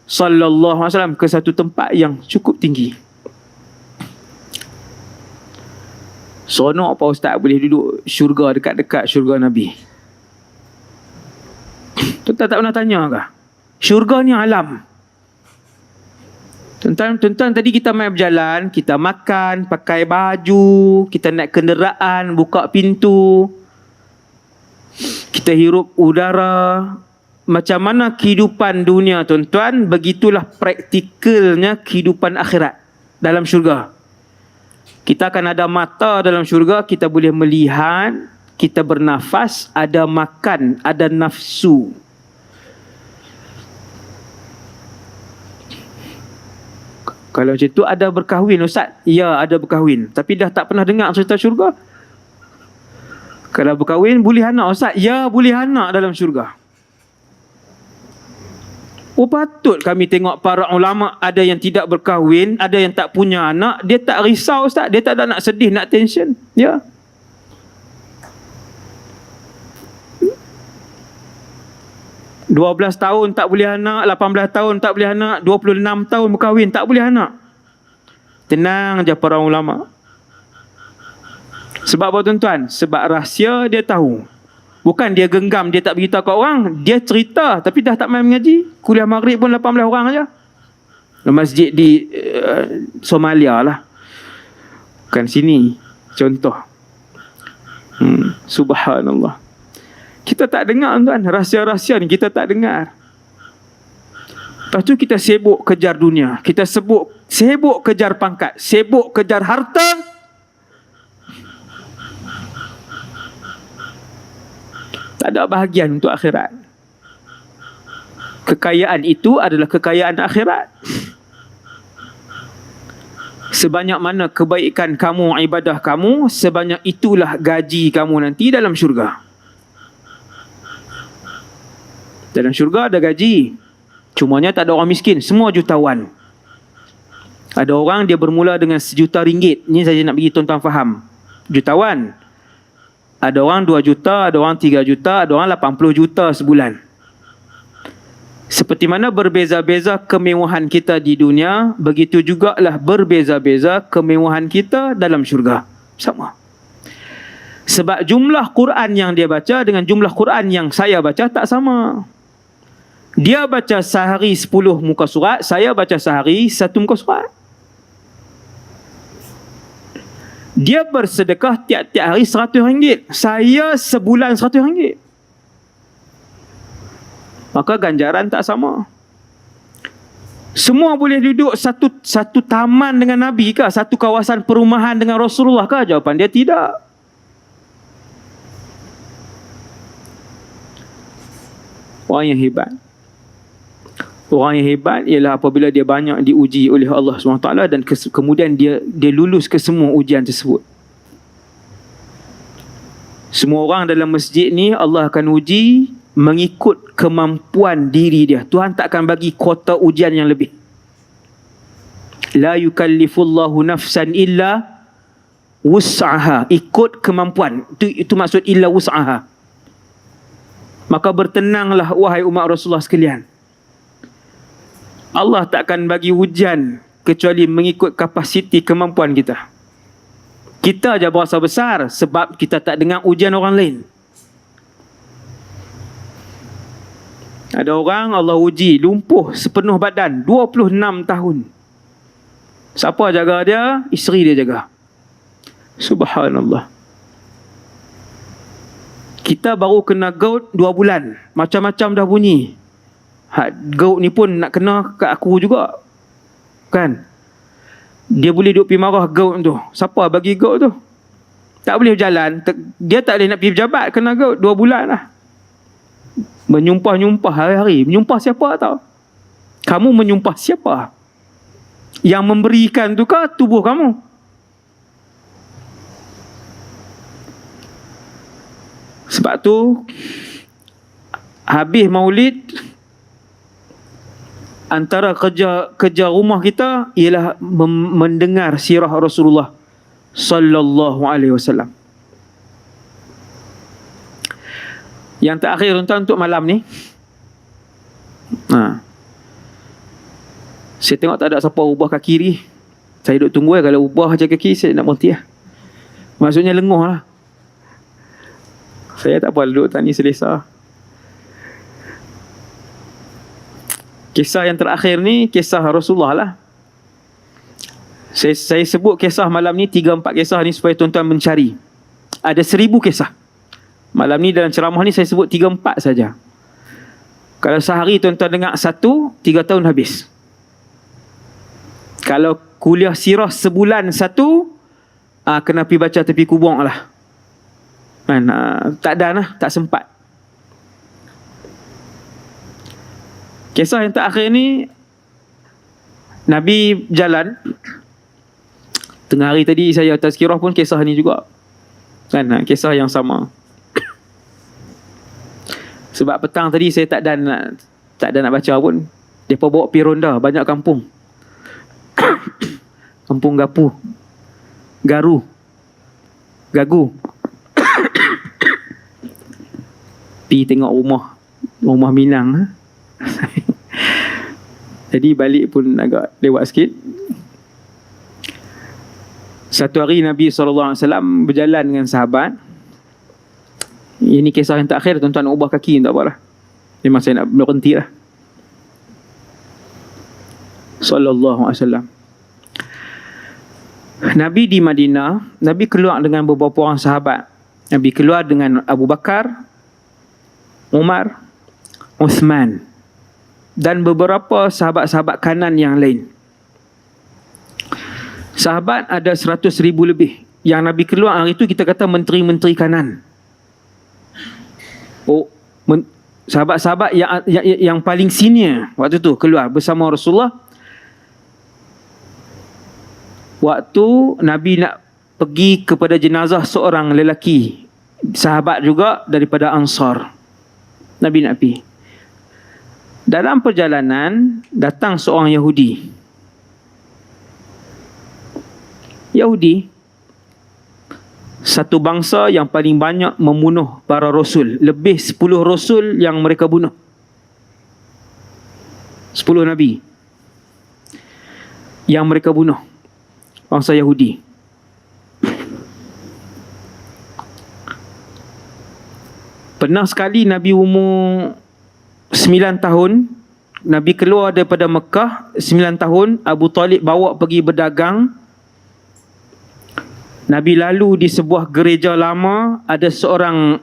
Speaker 1: sallallahu alaihi wasallam ke satu tempat yang cukup tinggi. Seronok apa ustaz boleh duduk syurga, dekat-dekat syurga Nabi? Tuan-tuan tak pernah tanya ke? Syurga ni alam. Tuan-tuan tadi kita main berjalan, kita makan, pakai baju, kita naik kenderaan, buka pintu, kita hirup udara. Macam mana kehidupan dunia tuan-tuan, begitulah praktikalnya kehidupan akhirat dalam syurga. Kita akan ada mata dalam syurga, kita boleh melihat, kita bernafas, ada makan, ada nafsu. Kalau macam tu ada berkahwin ustaz? Ya, ada berkahwin. Tapi dah tak pernah dengar cerita syurga. Kalau berkahwin boleh anak ustaz? Ya, boleh anak dalam syurga. Oh, patut kami tengok para ulama, ada yang tidak berkahwin, ada yang tak punya anak, dia tak risau ustaz, dia tak ada nak sedih, nak tension. Ya. Hmm? 12 tahun tak boleh anak, 18 tahun tak boleh anak, 26 tahun berkahwin tak boleh anak. Tenang je para ulama. Sebab apa tuan-tuan? Sebab rahsia dia tahu. Bukan dia genggam, dia tak beritahu kat orang. Dia cerita, tapi dah tak main mengaji. Kuliah maghrib pun 18 orang aja. Masjid di Somalia lah. Bukan sini. Contoh. Subhanallah. Kita tak dengar tuan. Rahsia-rahsia ni kita tak dengar. Lepas tu kita sibuk kejar dunia. Kita sibuk kejar pangkat. Sibuk kejar harta. Tak ada bahagian untuk akhirat. Kekayaan itu adalah kekayaan akhirat. Sebanyak mana kebaikan kamu, ibadah kamu, sebanyak itulah gaji kamu nanti dalam syurga. Dalam syurga ada gaji. Cumanya tak ada orang miskin, semua jutawan. Ada orang dia bermula dengan RM1 juta. Ini saya nak bagi tuan-tuan faham. Jutawan. Ada orang 2 juta, ada orang 3 juta, ada orang 80 juta sebulan. Seperti mana berbeza-beza kemewahan kita di dunia, begitu jugalah berbeza-beza kemewahan kita dalam syurga. Sama. Sebab jumlah Quran yang dia baca dengan jumlah Quran yang saya baca tak sama. Dia baca sehari 10 muka surat, saya baca sehari 1 muka surat. Dia bersedekah tiap-tiap hari RM100. Saya sebulan RM100. Maka ganjaran tak sama. Semua boleh duduk satu taman dengan Nabi ke? Satu kawasan perumahan dengan Rasulullah ke? Jawapan dia tidak. Orang yang hebat. Orang yang hebat ialah apabila dia banyak diuji oleh Allah SWT dan kemudian dia lulus ke semua ujian tersebut. Semua orang dalam masjid ni Allah akan uji mengikut kemampuan diri dia. Tuhan tak akan bagi kuota ujian yang lebih. La yukallifullahu nafsan illa wus'aha. Ikut kemampuan. Itu maksud illa wus'aha. Maka bertenanglah wahai umat Rasulullah sekalian. Allah tak akan bagi ujian kecuali mengikut kapasiti kemampuan kita. Kita aja berasa besar sebab kita tak dengar ujian orang lain. Ada orang Allah uji lumpuh sepenuh badan 26 tahun. Siapa jaga dia? Isteri dia jaga. Subhanallah. kita baru kena gout 2 bulan. Macam-macam dah bunyi. Gout ni pun nak kena kat aku juga. Kan? Dia boleh duduk pergi marah gout tu. Siapa bagi gout tu? Tak boleh berjalan. Dia tak boleh nak pergi pejabat. Kena gout 2 bulan lah. Menyumpah-nyumpah hari-hari. Menyumpah siapa tau? Kamu menyumpah siapa? Yang memberikan tu kah tubuh kamu? Sebab tu habis maulid, antara kerja rumah kita ialah mendengar sirah Rasulullah sallallahu alaihi wasallam. Yang terakhir tuan untuk malam ni, saya tengok tak ada siapa ubah kaki ni. Saya duduk tunggu kalau ubah je kaki, saya nak berhenti lah. Maksudnya lenguh lah. Saya tak apa duduk tak ni selesa. Kisah yang terakhir ni kisah Rasulullah lah. Saya sebut kisah malam ni 3-4 kisah ni supaya tuan-tuan mencari. Ada 1000 kisah. Malam ni dalam ceramah ni saya sebut 3-4 saja. Kalau sehari tuan-tuan dengar 1, 3 tahun habis. Kalau kuliah sirah sebulan 1, kena pergi baca tepi kubur lah. Tak ada lah, tak sempat. Kisah yang terakhir ni, Nabi jalan. Tengah hari tadi saya tazkirah pun kisah ni juga. Kan, kisah yang sama. Sebab petang tadi saya tak ada nak baca pun. Mereka bawa pergi ronda, banyak kampung. Kampung Gapu, Garu, Gagu. Pergi tengok rumah Minang. Jadi balik pun agak lewat sikit. Satu hari Nabi SAW berjalan dengan sahabat. Ini kisah yang terakhir, tuan-tuan nak ubah kaki tak apalah. Memang saya nak berhenti lah. Sallallahu alaihi wasallam. Nabi di Madinah, Nabi keluar dengan beberapa orang sahabat. Nabi keluar dengan Abu Bakar, Umar, Uthman dan beberapa sahabat-sahabat kanan yang lain. Sahabat ada 100,000 lebih. Yang Nabi keluar hari itu kita kata menteri-menteri kanan. Sahabat-sahabat yang paling senior waktu tu keluar bersama Rasulullah. Waktu Nabi nak pergi kepada jenazah seorang lelaki, sahabat juga daripada Ansar, Nabi nak pergi. Dalam perjalanan datang seorang Yahudi. Satu bangsa yang paling banyak membunuh para rasul. Lebih 10 rasul yang mereka bunuh. 10 Nabi yang mereka bunuh. Bangsa Yahudi. Pernah sekali Nabi umur 9 tahun, Nabi keluar daripada Mekah 9 tahun, Abu Talib bawa pergi berdagang. Nabi lalu di sebuah gereja lama, ada seorang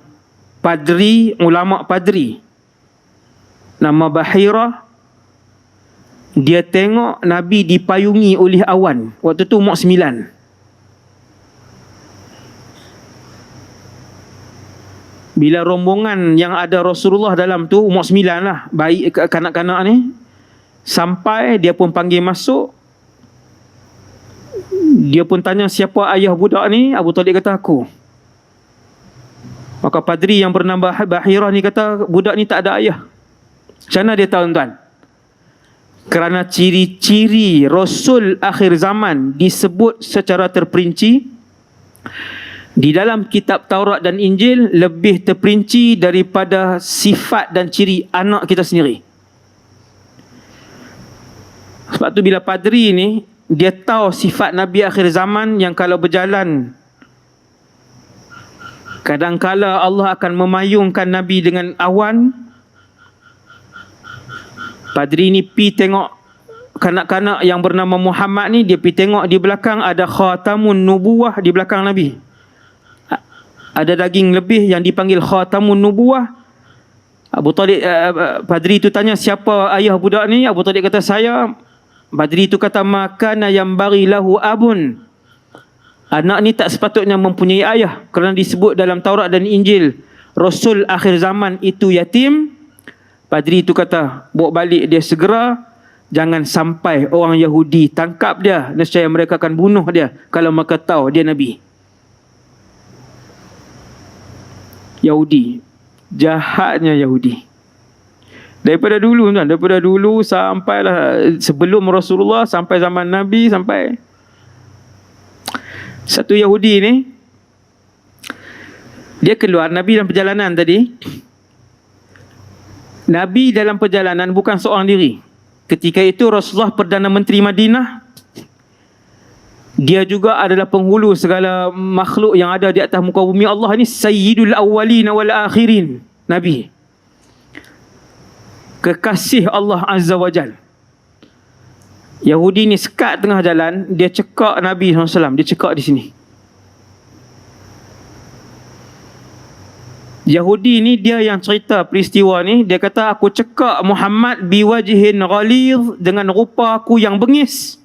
Speaker 1: padri, ulama padri, nama Bahirah. Dia tengok Nabi dipayungi oleh awan. Waktu tu umur 9. Bila rombongan yang ada Rasulullah dalam tu, umur 9 lah, bayi kanak-kanak ni, sampai dia pun panggil masuk. Dia pun tanya siapa ayah budak ni. Abu Talib kata aku. Maka padri yang bernama Bahirah ni kata budak ni tak ada ayah. Macam mana dia tahu tuan? Kerana ciri-ciri Rasul akhir zaman disebut secara terperinci di dalam kitab Taurat dan Injil, lebih terperinci daripada sifat dan ciri anak kita sendiri. Sebab tu bila padri ni, dia tahu sifat Nabi akhir zaman yang kalau berjalan, kadang-kala Allah akan memayungkan Nabi dengan awan. Padri ni pi tengok kanak-kanak yang bernama Muhammad ni, dia pi tengok di belakang ada khatamun nubuwah di belakang Nabi. ada daging lebih yang dipanggil khatamun nubuwah. Abu Talib, Badri itu tanya, siapa ayah budak ni? Abu Talib kata, saya. Badri itu kata, makana yang bagi lahu abun. Anak ni tak sepatutnya mempunyai ayah, kerana disebut dalam Taurat dan Injil, Rasul akhir zaman itu yatim. Badri itu kata, bawa balik dia segera, jangan sampai orang Yahudi tangkap dia, nescaya mereka akan bunuh dia kalau mereka tahu dia Nabi. Yahudi, jahatnya Yahudi. Daripada dulu tuan, daripada dulu sampailah sebelum Rasulullah, sampai zaman Nabi, sampai satu Yahudi ni, dia keluar, Nabi dalam perjalanan tadi. Nabi dalam perjalanan bukan seorang diri. Ketika itu Rasulullah Perdana Menteri Madinah. Dia juga adalah penghulu segala makhluk yang ada di atas muka bumi Allah ni. Sayyidul awwalin wal akhirin. Nabi, kekasih Allah Azza wa Jal. Yahudi ni sekat tengah jalan, dia cekak Nabi SAW. Dia cekak di sini. Yahudi ni dia yang cerita peristiwa ni. Dia kata, aku cekak Muhammad biwajihin ghalidh, dengan rupa aku yang bengis.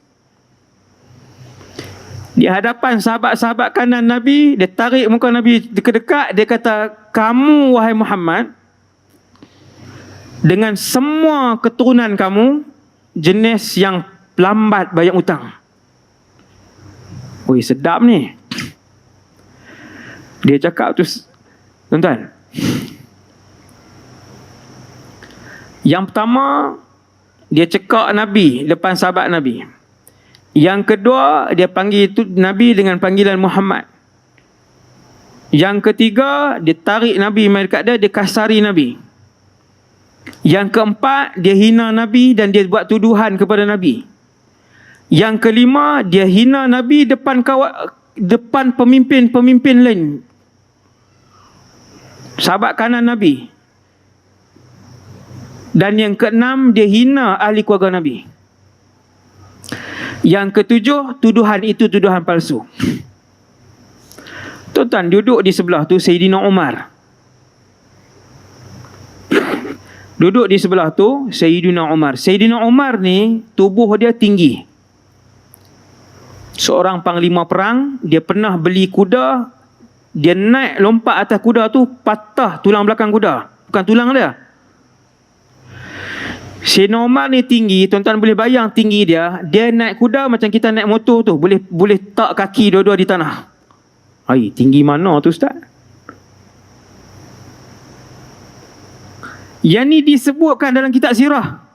Speaker 1: Di hadapan sahabat-sahabat kanan Nabi, dia tarik muka Nabi dekat-dekat. Dia kata, kamu wahai Muhammad, dengan semua keturunan kamu, jenis yang lambat bayar hutang. Oi, sedap ni. Dia cakap tu, tuan-tuan. Yang pertama, dia cekak Nabi depan sahabat Nabi. Yang kedua, dia panggil itu Nabi dengan panggilan Muhammad. Yang ketiga, dia tarik Nabi mai dekat dia, dia kasari Nabi. Yang keempat, dia hina Nabi dan dia buat tuduhan kepada Nabi. Yang kelima, dia hina Nabi depan pemimpin-pemimpin lain, sahabat kanan Nabi. Dan yang keenam, dia hina ahli keluarga Nabi. Yang ketujuh, tuduhan itu tuduhan palsu. Tuan-tuan, duduk di sebelah tu Sayyidina Umar. Duduk di sebelah tu Sayyidina Umar. Sayyidina Umar ni tubuh dia tinggi. Seorang panglima perang, dia pernah beli kuda, dia naik lompat atas kuda tu, patah tulang belakang kuda. Bukan tulang dia. Sayyidina Umar ni tinggi, tuan-tuan boleh bayang tinggi dia. Dia naik kuda macam kita naik motor tu, boleh tak kaki dua-dua di tanah. Ai, tinggi mana tu Ustaz? Yang ni disebutkan dalam kitab sirah.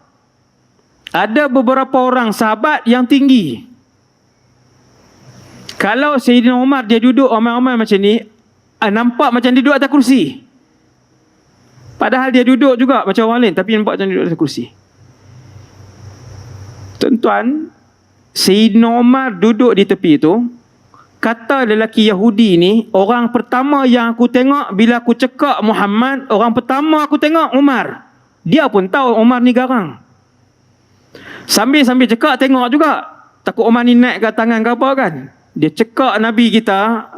Speaker 1: Ada beberapa orang sahabat yang tinggi. Kalau Sayyidina Umar dia duduk omai-omai macam ni, nampak macam dia duduk atas kursi. Padahal dia duduk juga macam orang lain, tapi nampak macam dia duduk atas kursi. Tuan-tuan, Sayyidina Umar duduk di tepi tu. Kata lelaki Yahudi ni, orang pertama yang aku tengok bila aku cekak Muhammad, orang pertama aku tengok Umar. Dia pun tahu Umar ni garang. Sambil-sambil cekak tengok juga. Takut Umar ni naik ke tangan ke apa kan. Dia cekak Nabi kita.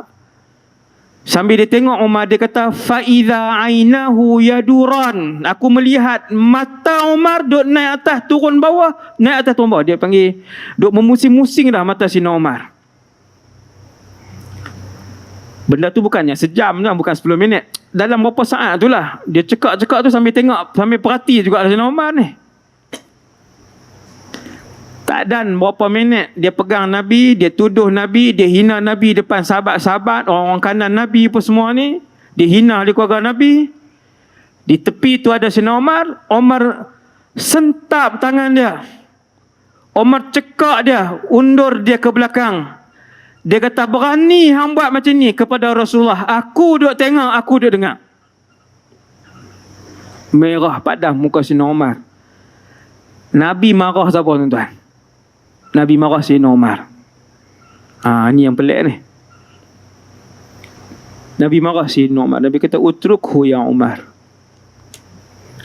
Speaker 1: Sambil dia tengok Umar, dia kata, fa'idha ainahu yaduran. Aku melihat mata Umar duk naik atas turun bawah, naik atas turun bawah. Dia panggil, duk memusing-musing dah mata Sayyidina Umar. Benda tu bukannya sejam lah, bukan 10 minit. Dalam berapa saat tu lah. Dia cekak-cekak tu sambil tengok, sambil perhati juga Sayyidina Umar ni. Tak dan berapa minit dia pegang Nabi, dia tuduh Nabi, dia hina Nabi depan sahabat-sahabat, orang-orang kanan Nabi pun semua ni. Dia hina di keluarga Nabi. Di tepi tu ada Sayyidina Umar. Umar sentap tangan dia. Umar cekak dia, undur dia ke belakang. Dia kata, berani hang buat macam ni kepada Rasulullah. Aku duk tengok, aku duk dengar. Merah padah muka Sayyidina Umar. Nabi marah siapa tuan-tuan? Nabi marah Sayyidina Umar. Ni yang pelik ni. Nabi marah Sayyidina Umar. Nabi kata, utrukhu ya Umar.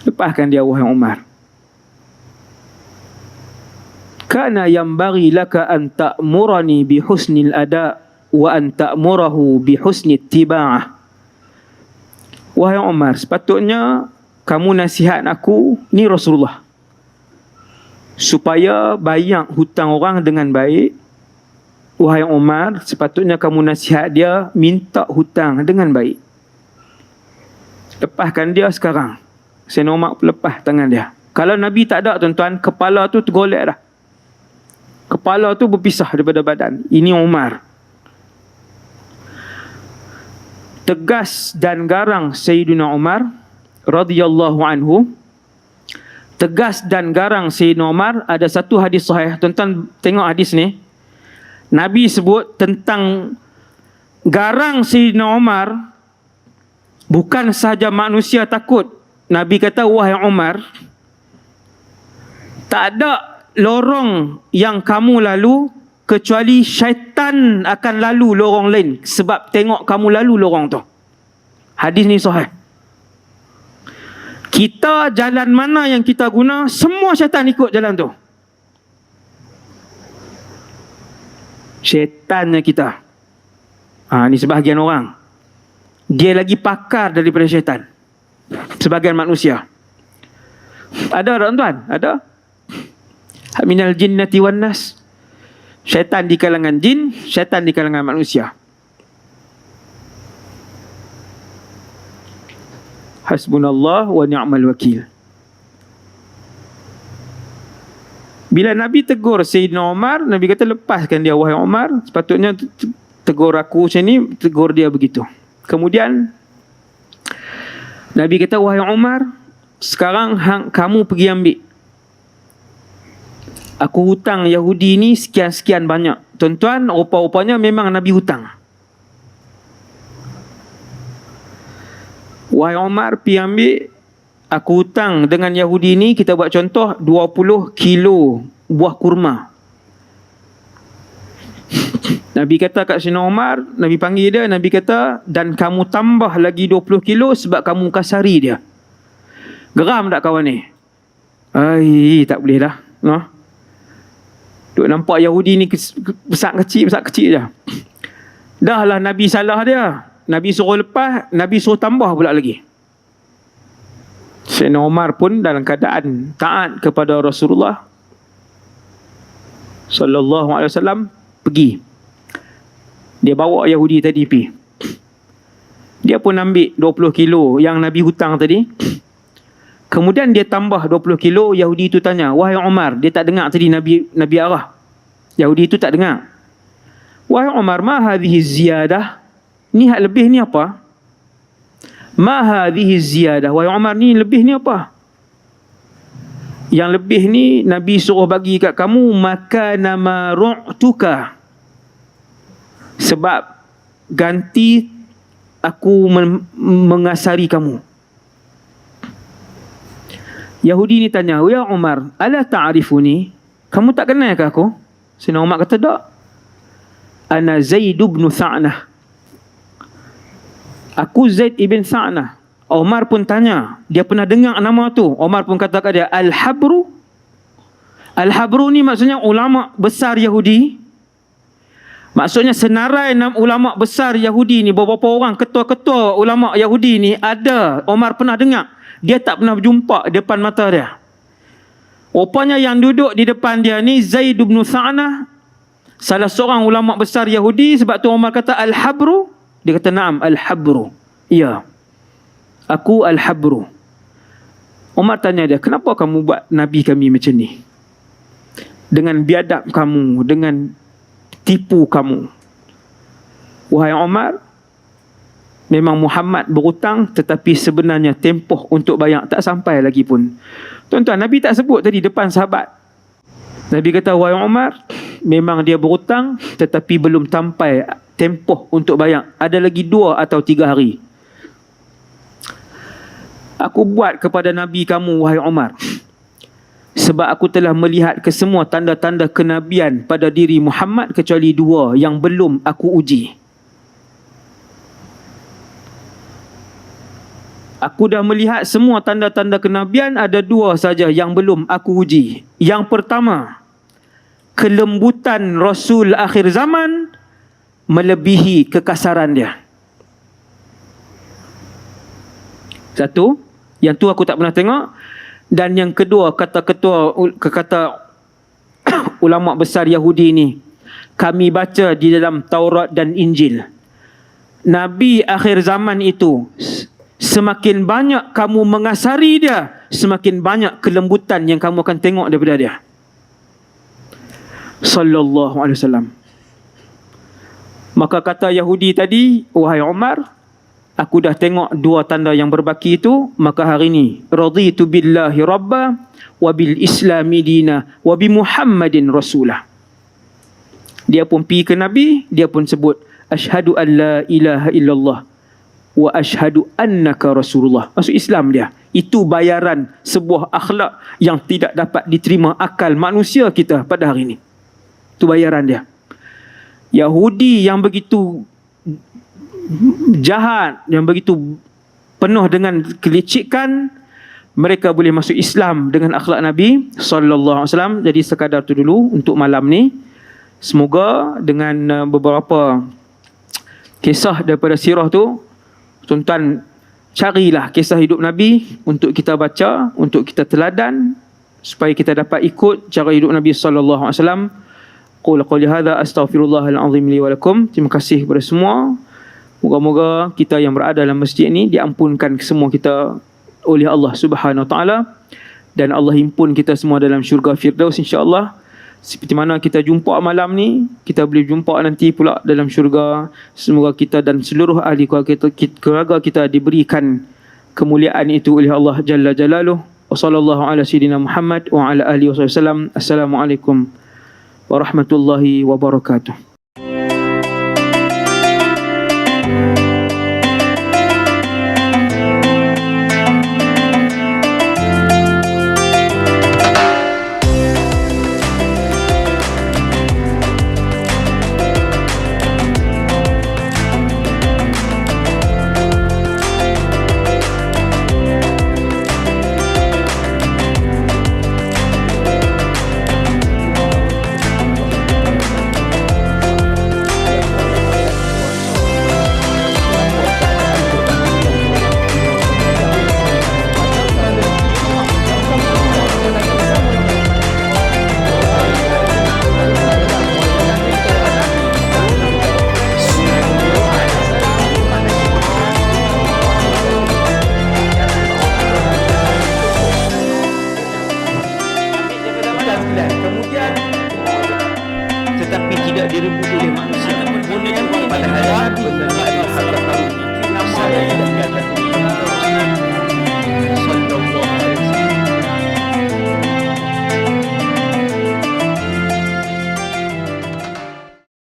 Speaker 1: Lepaskan dia wahai Umar. Kana yambaghi laka an ta'murani bi husnil ada wa an ta'murahu bi husni ittiba'ah. Wahai Umar, sepatutnya kamu nasihat aku, ni Rasulullah, supaya bayar hutang orang dengan baik. Wahai Umar, sepatutnya kamu nasihat dia minta hutang dengan baik. Lepaskan dia sekarang. Sayyidina Umar lepas tangan dia. Kalau Nabi tak ada, tuan-tuan, kepala tu tergolek dah. Kepala tu berpisah daripada badan. Ini Umar. Tegas dan garang Sayyidina Umar radhiyallahu anhu. Tegas dan garang Sayyidina Umar. Ada satu hadis sahih. Tuan-tuan tengok hadis ni. Nabi sebut tentang garang Sayyidina Umar. Bukan sahaja manusia takut. Nabi kata, wahai Umar, tak ada lorong yang kamu lalu kecuali syaitan akan lalu lorong lain sebab tengok kamu lalu lorong tu. Hadis ni sahih. Kita jalan mana yang kita guna, semua syaitan ikut jalan tu. Syaitannya kita. Ni sebahagian orang. Dia lagi pakar daripada syaitan. Sebagian manusia. Ada tuan-tuan? Ada? Minal jinnati wan nas. Syaitan di kalangan jin, syaitan di kalangan manusia. Hasbunallah wa ni'mal wakil. Bila Nabi tegur Sayyidina Umar, Nabi kata lepaskan dia, wahai Umar. Sepatutnya tegur aku macam ni, tegur dia begitu. Kemudian Nabi kata, wahai Umar, sekarang kamu pergi ambil. Aku hutang Yahudi ni sekian-sekian banyak. Tuan-tuan, rupa-rupanya memang Nabi hutang. Wahai Umar, pergi ambil. Aku hutang dengan Yahudi ni, kita buat contoh, 20 kilo buah kurma. Nabi kata kat Sayyidina Umar, Nabi panggil dia, Nabi kata, dan kamu tambah lagi 20 kilo sebab kamu kasari dia. Geram tak kawan ni? Tak boleh dah. No? Duk nampak Yahudi ni besar kecil je. Dah lah Nabi salah dia. Nabi suruh lepas, Nabi suruh tambah pula lagi. Sayyidina Umar pun dalam keadaan taat kepada Rasulullah sallallahu alaihi wasallam, pergi. Dia bawa Yahudi tadi pergi. Dia pun ambil 20 kilo yang Nabi hutang tadi. Kemudian dia tambah 20 kilo. Yahudi itu tanya, wahai Umar, dia tak dengar tadi Nabi arah. Yahudi itu tak dengar. Wahai Umar, ma hadhihi ziyadah? Ni hak lebih ni apa? Ma hadhihi ziyadah? Wahai Umar, ni lebih ni apa? Yang lebih ni Nabi suruh bagi kat kamu, maka nama ru'tuka. Sebab ganti aku mengasari kamu. Yahudi ni tanya, ya Umar, ala ta'rifuni? Kamu tak kenal ke aku? Sayyidina Umar kata, tak. Ana Zaid ibn Sa'nah. Aku Zaid ibn Sa'nah. Umar pun tanya, dia pernah dengar nama tu. Umar pun kata kat dia, Al-Habru. Al-Habru ni maksudnya ulama besar Yahudi. Maksudnya senarai ulama besar Yahudi ni, beberapa orang ketua-ketua ulama Yahudi ni ada. Umar pernah dengar. Dia tak pernah berjumpa depan mata dia. Rupanya yang duduk di depan dia ni Zaid bin Sa'nah, salah seorang ulama besar Yahudi. Sebab tu Umar kata Al-Habru. Dia kata na'am, Al-Habru. Ya, aku Al-Habru. Umar tanya dia, kenapa kamu buat Nabi kami macam ni? Dengan biadab kamu, dengan tipu kamu. Wahai Umar, memang Muhammad berhutang, tetapi sebenarnya tempoh untuk bayar tak sampai lagi pun. Tuan-tuan, Nabi tak sebut tadi depan sahabat. Nabi kata, wahai Umar, memang dia berhutang, tetapi belum sampai tempoh untuk bayar. Ada lagi 2 atau 3 hari. Aku buat kepada Nabi kamu, wahai Umar, sebab aku telah melihat kesemua tanda-tanda kenabian pada diri Muhammad kecuali 2 yang belum aku uji. Aku dah melihat semua tanda-tanda kenabian, ada 2 saja yang belum aku uji. Yang pertama, kelembutan Rasul akhir zaman melebihi kekasaran dia. Satu, yang tu aku tak pernah tengok. Dan yang kedua, kata ulama besar Yahudi ni, kami baca di dalam Taurat dan Injil, Nabi akhir zaman itu, semakin banyak kamu mengasari dia, semakin banyak kelembutan yang kamu akan tengok daripada dia. Sallallahu alaihi wasallam. Maka kata Yahudi tadi, wahai Umar, aku dah tengok dua tanda yang berbaki itu, maka hari ini raditu billahi rabba wa bil islami dina wa bi Muhammadin rasulah. Dia pun pergi ke Nabi, dia pun sebut asyhadu an la ilaha illallah wa asyhadu annaka rasulullah. Masuk Islam dia. Itu bayaran sebuah akhlak yang tidak dapat diterima akal manusia kita pada hari ini. Itu bayaran dia. Yahudi yang begitu jahat, yang begitu penuh dengan kelicikan, mereka boleh masuk Islam dengan akhlak Nabi sallallahu alaihi wasallam. Jadi sekadar tu dulu untuk malam ni. Semoga dengan beberapa kisah daripada sirah tu, tuan-tuan carilah kisah hidup Nabi untuk kita baca, untuk kita teladan, supaya kita dapat ikut cara hidup Nabi sallallahu alaihi wasallam. Qul qawli hadza astaghfirullahal azim li wa lakum. Terima kasih kepada semua. Moga-moga kita yang berada dalam masjid ini diampunkan semua kita oleh Allah Subhanahu wa taala, dan Allah himpun kita semua dalam syurga Firdaus insya-Allah. Seperti mana kita jumpa malam ni, kita boleh jumpa nanti pula dalam syurga. Semoga kita dan seluruh ahli keluarga kita diberikan kemuliaan itu oleh Allah Jalla Jalaluh. Wa sallallahu ala sayyidina Muhammad wa ala alihi wasallam. Assalamualaikum warahmatullahi wabarakatuh.